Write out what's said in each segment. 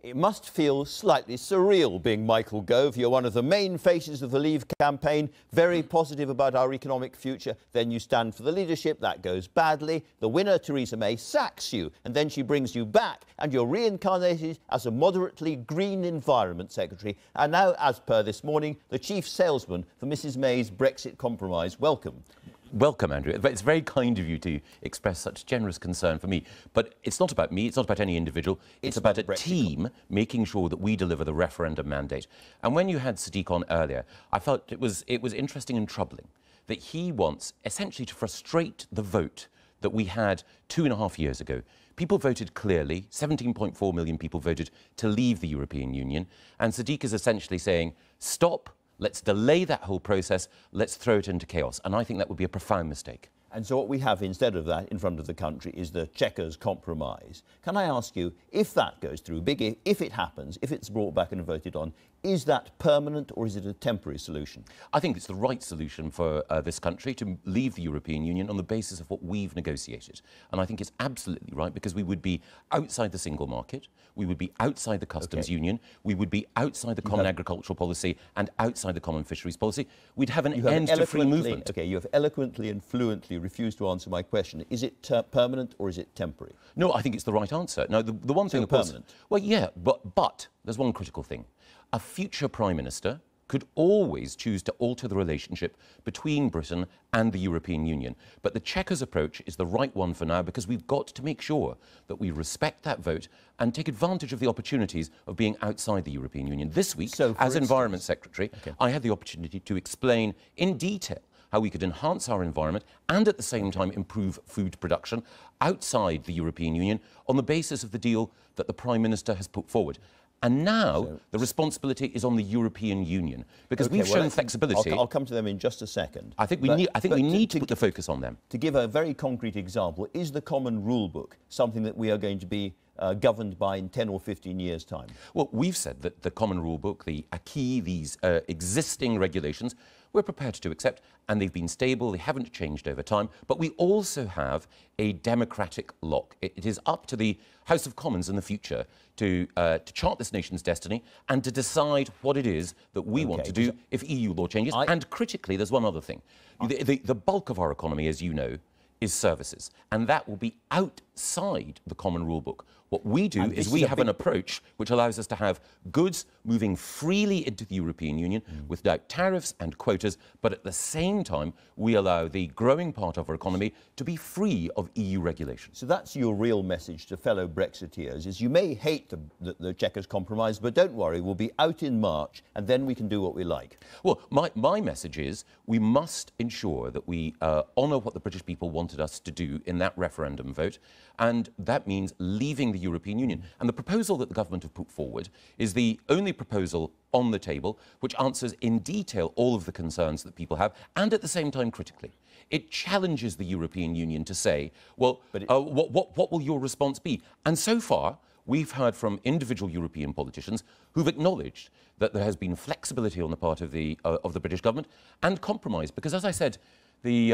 It must feel slightly surreal being Michael Gove. You're one of the main faces of the Leave campaign, very positive about our economic future. Then you stand for the leadership, that goes badly. The winner, Theresa May, sacks you, and then she brings you back, and you're reincarnated as a moderately green environment secretary. And now, as per this morning, the chief salesman for Mrs May's Brexit compromise. Welcome. Welcome, Andrew. It's very kind of you to express such generous concern for me. But it's not about me, it's not about any individual. It's about a team making sure that we deliver the referendum mandate. And when you had Sadiq on earlier, I felt it was interesting and troubling that he wants essentially to frustrate the vote that we had 2.5 years ago. People voted clearly, 17.4 million people voted to leave the European Union. And Sadiq is essentially saying, stop. Let's delay that whole process. Let's throw it into chaos. And I think that would be a profound mistake. And so what we have instead of that in front of the country is the Chequers compromise. Can I ask you, if that goes through, if it happens, if it's brought back and voted on, is that permanent or is it a temporary solution? I think it's the right solution for this country to leave the European Union on the basis of what we've negotiated. And I think it's absolutely right because we would be outside the single market, we would be outside the customs union, we would be outside the common agricultural policy and outside the common fisheries policy. We'd have an end to free movement. OK, you have eloquently and fluently refused to answer my question. Is it permanent or is it temporary? No, I think it's the right answer. Now, the one thing... permanent? Well, yeah, but there's one critical thing. A future Prime Minister could always choose to alter the relationship between Britain and the European Union. But the Chequers approach is the right one for now because we've got to make sure that we respect that vote and take advantage of the opportunities of being outside the European Union. This week, as Environment Secretary, I had the opportunity to explain in detail how we could enhance our environment and at the same time improve food production outside the European Union on the basis of the deal that the Prime Minister has put forward. And now the responsibility is on the European Union because we've shown flexibility. I'll come to them in just a second. I think we need to put the focus on them. To give a very concrete example, is the common rule book something that we are going to be governed by in 10 or 15 years' time? Well, we've said that the common rule book, the acquis, these existing regulations, we're prepared to accept, and they've been stable, they haven't changed over time, but we also have a democratic lock. It is up to the House of Commons in the future to chart this nation's destiny and to decide what it is that we want to do if EU law changes. And critically, there's one other thing. The bulk of our economy, as you know, is services, and that will be outside the common rule book. What we do is we have an approach which allows us to have goods moving freely into the European Union without tariffs and quotas, but at the same time we allow the growing part of our economy to be free of EU regulations. So that's your real message to fellow Brexiteers, is you may hate the Chequers compromise, but don't worry, we'll be out in March and then we can do what we like. Well, my message is we must ensure that we honour what the British people wanted us to do in that referendum vote, and that means leaving the European Union. And the proposal that the government have put forward is the only proposal on the table which answers in detail all of the concerns that people have, and at the same time critically. It challenges the European Union to say, well, what will your response be? And so far, we've heard from individual European politicians who've acknowledged that there has been flexibility on the part of the British government and compromise, because as I said, the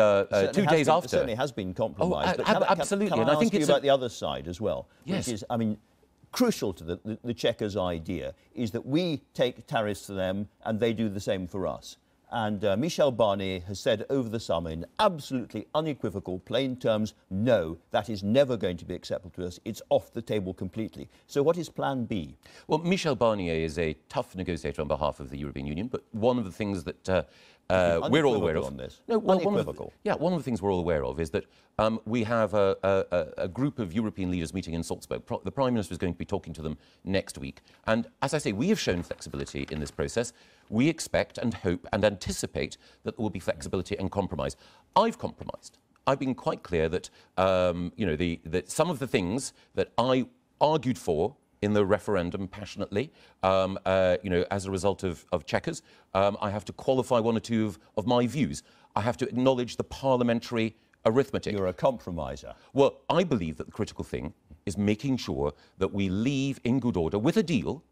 2 days after... It certainly has been compromised. Absolutely. Can I ask you about the other side as well? Yes. Which is, I mean, crucial to the Chequers idea is that we take tariffs to them and they do the same for us. And Michel Barnier has said over the summer in absolutely unequivocal, plain terms, no, that is never going to be acceptable to us. It's off the table completely. So what is Plan B? Well, Michel Barnier is a tough negotiator on behalf of the European Union, but one of the things that we're all aware of... on this. No, unequivocal. One of the things we're all aware of is that we have a group of European leaders meeting in Salzburg. The Prime Minister is going to be talking to them next week. And as I say, we have shown flexibility in this process. We expect and hope and anticipate that there will be flexibility and compromise. I've compromised. I've been quite clear that, that some of the things that I argued for in the referendum passionately, as a result of Chequers, I have to qualify one or two of my views. I have to acknowledge the parliamentary arithmetic. You're a compromiser. Well, I believe that the critical thing is making sure that we leave in good order with a deal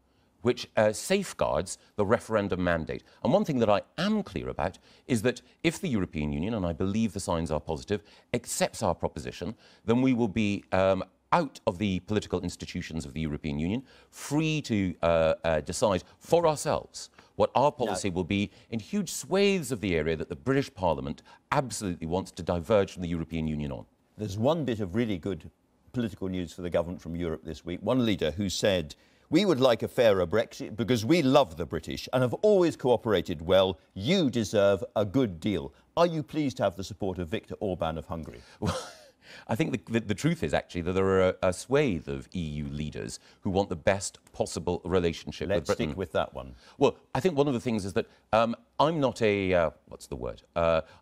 which safeguards the referendum mandate. And one thing that I am clear about is that if the European Union, and I believe the signs are positive, accepts our proposition, then we will be out of the political institutions of the European Union, free to decide for ourselves what our policy will be in huge swathes of the area that the British Parliament absolutely wants to diverge from the European Union on. There's one bit of really good political news for the government from Europe this week. One leader who said, "We would like a fairer Brexit because we love the British and have always cooperated well. You deserve a good deal." Are you pleased to have the support of Viktor Orban of Hungary? Well, I think the truth is actually that there are a swathe of EU leaders who want the best possible relationship with Britain. Let's stick with that one. Well, I think one of the things is that I'm not a, what's the word?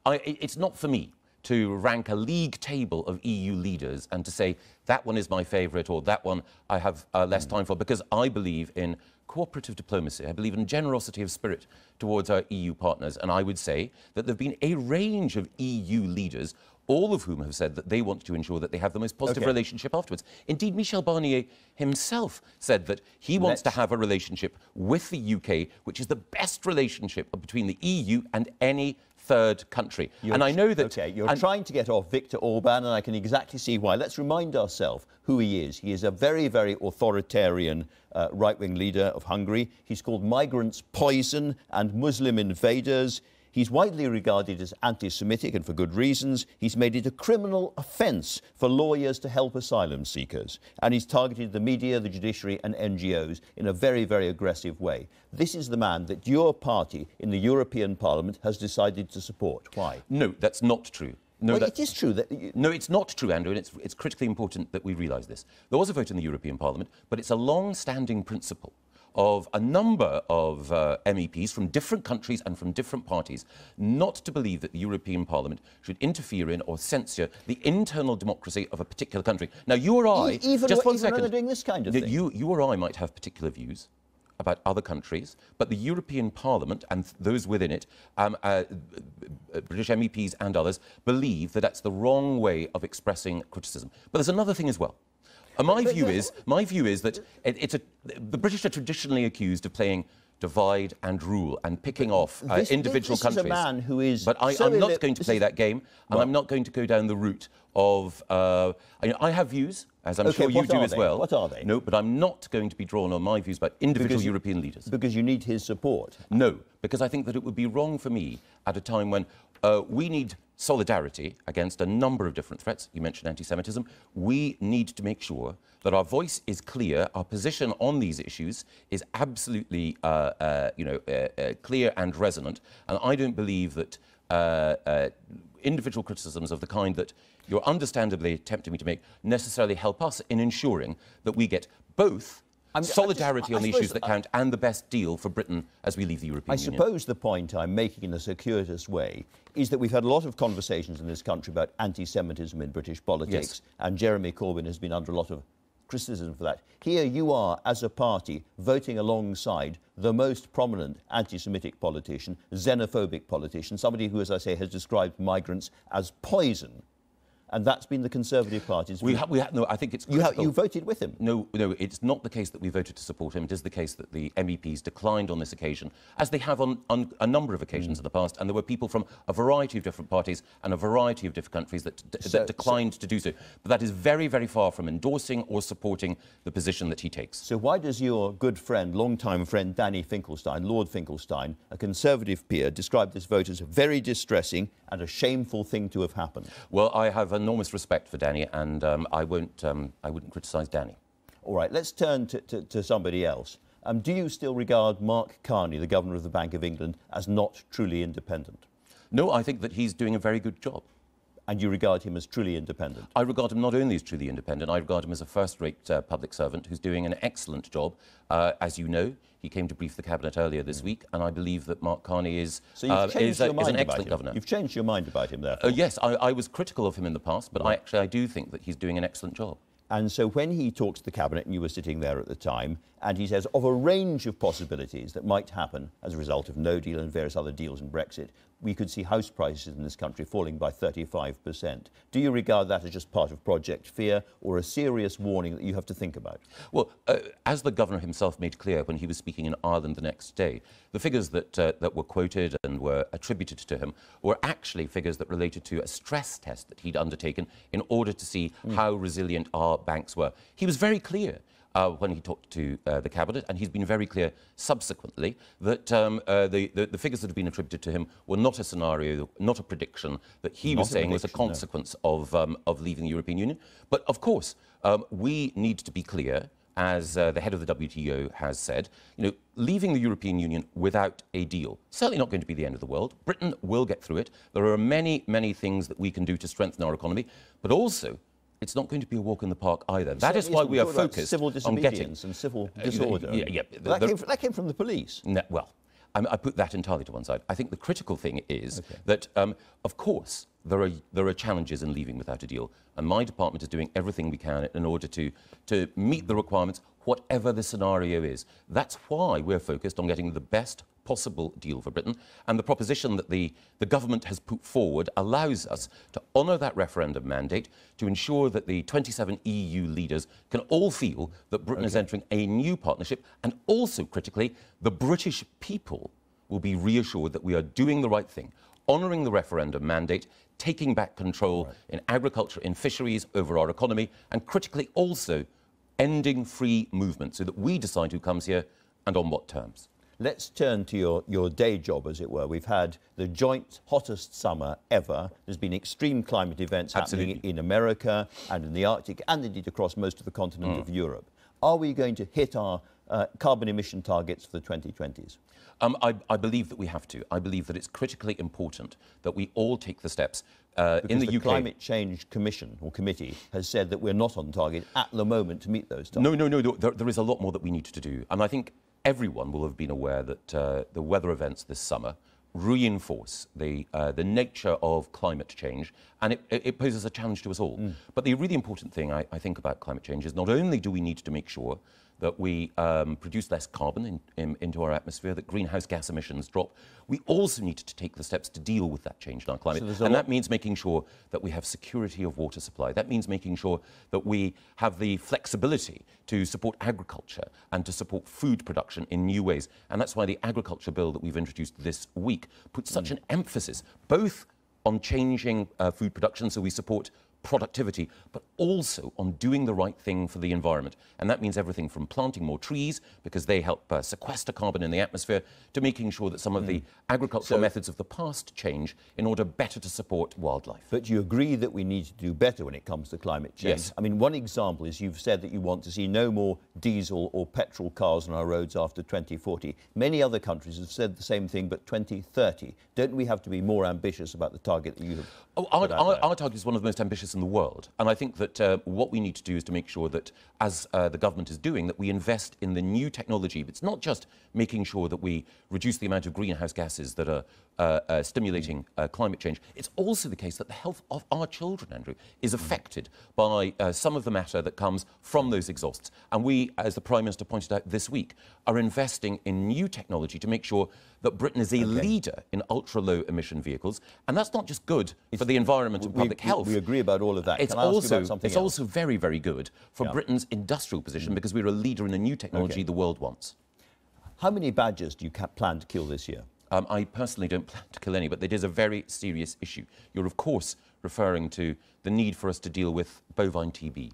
It's not for me to rank a league table of EU leaders and to say that one is my favourite or that one I have less time for, because I believe in cooperative diplomacy. I believe in generosity of spirit towards our EU partners, and I would say that there have been a range of EU leaders, all of whom have said that they want to ensure that they have the most positive relationship afterwards. Indeed, Michel Barnier himself said that he wants to have a relationship with the UK, which is the best relationship between the EU and any third country. And I know that... OK, you're trying to get off Viktor Orban, and I can exactly see why. Let's remind ourselves who he is. He is a very, very authoritarian right-wing leader of Hungary. He's called migrants poison and Muslim invaders. He's widely regarded as anti-Semitic, and for good reasons. He's made it a criminal offence for lawyers to help asylum seekers. And he's targeted the media, the judiciary and NGOs in a very, very aggressive way. This is the man that your party in the European Parliament has decided to support. Why? No, that's not true. No, well, it is true. No, it's not true, Andrew, and it's critically important that we realise this. There was a vote in the European Parliament, but it's a long-standing principle of a number of MEPs from different countries and from different parties not to believe that the European Parliament should interfere in or censure the internal democracy of a particular country. Now, you or I... Just one second. Doing this kind of thing. You or I might have particular views about other countries, but the European Parliament and those within it, British MEPs and others, believe that that's the wrong way of expressing criticism. But there's another thing as well. My view is that the British are traditionally accused of playing divide and rule and picking off individual countries. This is a man who is... But I'm not going to play that game, and I'm not going to go down the route of... I have views, as I'm sure you do as well. What are they? No, but I'm not going to be drawn on my views about individual European leaders. Because you need his support? No, because I think that it would be wrong for me at a time when we need solidarity against a number of different threats. You mentioned anti-Semitism. We need to make sure that our voice is clear, our position on these issues is absolutely clear and resonant. And I don't believe that individual criticisms of the kind that you're understandably tempting me to make necessarily help us in ensuring that we get both solidarity on the issues that count and the best deal for Britain as we leave the European Union. I suppose the point I'm making in a circuitous way is that we've had a lot of conversations in this country about anti-Semitism in British politics, and Jeremy Corbyn has been under a lot of criticism for that. Here you are, as a party, voting alongside the most prominent anti-Semitic politician, xenophobic politician, somebody who, as I say, has described migrants as poison. And that's been the Conservative Party's view. No, I think it's critical. You voted with him? No, it's not the case that we voted to support him. It is the case that the MEPs declined on this occasion, as they have on a number of occasions in the past. And there were people from a variety of different parties and a variety of different countries that declined to do so. But that is very, very far from endorsing or supporting the position that he takes. So why does your good friend, long-time friend, Danny Finkelstein, Lord Finkelstein, a Conservative peer, describe this vote as very distressing and a shameful thing to have happened? Well, I have enormous respect for Danny, and I wouldn't criticise Danny. All right, let's turn to somebody else. Do you still regard Mark Carney, the Governor of the Bank of England, as not truly independent? No, I think that he's doing a very good job. And you regard him as truly independent? I regard him not only as truly independent, I regard him as a first-rate public servant who's doing an excellent job. As you know, he came to brief the Cabinet earlier this week, and I believe that Mark Carney is an excellent governor. You've changed your mind about him, there. Yes, I was critical of him in the past, but I do think that he's doing an excellent job. And so when he talks to the Cabinet, and you were sitting there at the time, And he says, of a range of possibilities that might happen as a result of no deal and various other deals and Brexit, we could see house prices in this country falling by 35%. Do you regard that as just part of Project Fear or a serious warning that you have to think about? Well, as the governor himself made clear when he was speaking in Ireland the next day, the figures that were quoted and were attributed to him were actually figures that related to a stress test that he'd undertaken in order to see how resilient our banks were. He was very clear when he talked to the Cabinet, and he's been very clear subsequently that the figures that have been attributed to him were not a scenario, not a prediction that he was saying was a consequence of leaving the European Union. But of course, we need to be clear, as the head of the WTO has said, leaving the European Union without a deal, certainly not going to be the end of the world. Britain will get through it. There are many, many things that we can do to strengthen our economy, but also it's not going to be a walk in the park either. That is why we are focused on getting and civil disorder. That came from the police. No, well, I put that entirely to one side. I think the critical thing is that, of course, there are challenges in leaving without a deal, and my department is doing everything we can in order to meet the requirements, whatever the scenario is. That's why we're focused on getting the best possible deal for Britain, and the proposition that the government has put forward allows us to honour that referendum mandate, to ensure that the 27 EU leaders can all feel that Britain is entering a new partnership, and also, critically, the British people will be reassured that we are doing the right thing, honouring the referendum mandate, taking back control in agriculture, in fisheries, over our economy, and critically also ending free movement so that we decide who comes here and on what terms. Let's turn to your day job, as it were. We've had the joint hottest summer ever. There's been extreme climate events happening in America and in the Arctic and indeed across most of the continent of Europe. Are we going to hit our carbon emission targets for the 2020s? I believe that we have to. I believe that it's critically important that we all take the steps. In the UK, Climate Change Commission or Committee has said that we're not on target at the moment to meet those targets. No. There is a lot more that we need to do. And I think everyone will have been aware that the weather events this summer reinforce the nature of climate change, and it poses a challenge to us all. But the really important thing I think about climate change is not only do we need to make sure that we produce less carbon into our atmosphere, that greenhouse gas emissions drop, we also need to take the steps to deal with that change in our climate. And that means making sure that we have security of water supply. That means making sure that we have the flexibility to support agriculture and to support food production in new ways. And that's why the agriculture bill that we've introduced this week puts such an emphasis both on changing food production so we support productivity, but also on doing the right thing for the environment. And that means everything from planting more trees, because they help sequester carbon in the atmosphere, to making sure that some of the agricultural methods of the past change in order better to support wildlife. But you agree that we need to do better when it comes to climate change? Yes. I mean, one example is you've said that you want to see no more diesel or petrol cars on our roads after 2040. Many other countries have said the same thing, but 2030. Don't we have to be more ambitious about the target that you have? Our target is one of the most ambitious in the world, and I think that what we need to do is to make sure that, as the government is doing, that we invest in the new technology. It's not just making sure that we reduce the amount of greenhouse gases that are stimulating climate change. It's also the case that the health of our children, Andrew, is affected by some of the matter that comes from those exhausts. And we, as the Prime Minister pointed out this week, are investing in new technology to make sure that Britain is a leader in ultra-low emission vehicles. And that's not just good for the environment and public health. We agree about all of that. It's also very, very good for Britain's industrial position, because we're a leader in a new technology the world wants. How many badgers do you plan to kill this year? I personally don't plan to kill any, but it is a very serious issue. You're, of course, referring to the need for us to deal with bovine TB.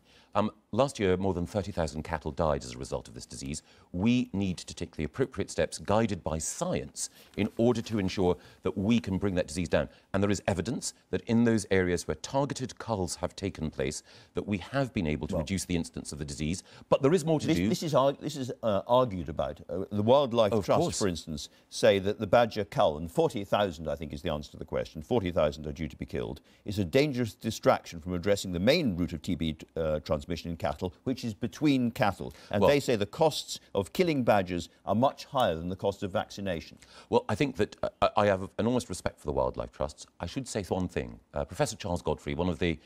Last year, more than 30,000 cattle died as a result of this disease. We need to take the appropriate steps, guided by science, in order to ensure that we can bring that disease down. And there is evidence that in those areas where targeted culls have taken place, that we have been able to reduce the incidence of the disease. But there is more to do. This is argued about. The Wildlife Trust, for instance, say that the badger cull, and 40,000, I think, is the answer to the question, 40,000 are due to be killed, is a dangerous distraction from addressing the main route of TB transmission in cattle, which is between cattle. And they say the costs of killing badgers are much higher than the cost of vaccination. Well, I think that I have enormous respect for the Wildlife Trusts. I should say one thing. Professor Charles Godfrey, one of the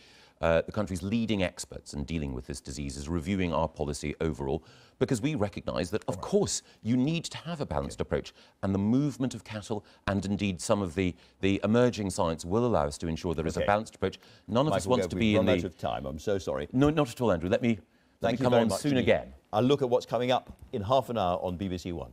the country's leading experts in dealing with this disease is reviewing our policy overall, because we recognise that, of course, you need to have a balanced approach, and the movement of cattle and indeed some of the emerging science will allow us to ensure there is a balanced approach. None of us wants to be in the... out of time. I'm so sorry. No, not at all, Andrew. Let me come on soon again. I'll look at what's coming up in half an hour on BBC One.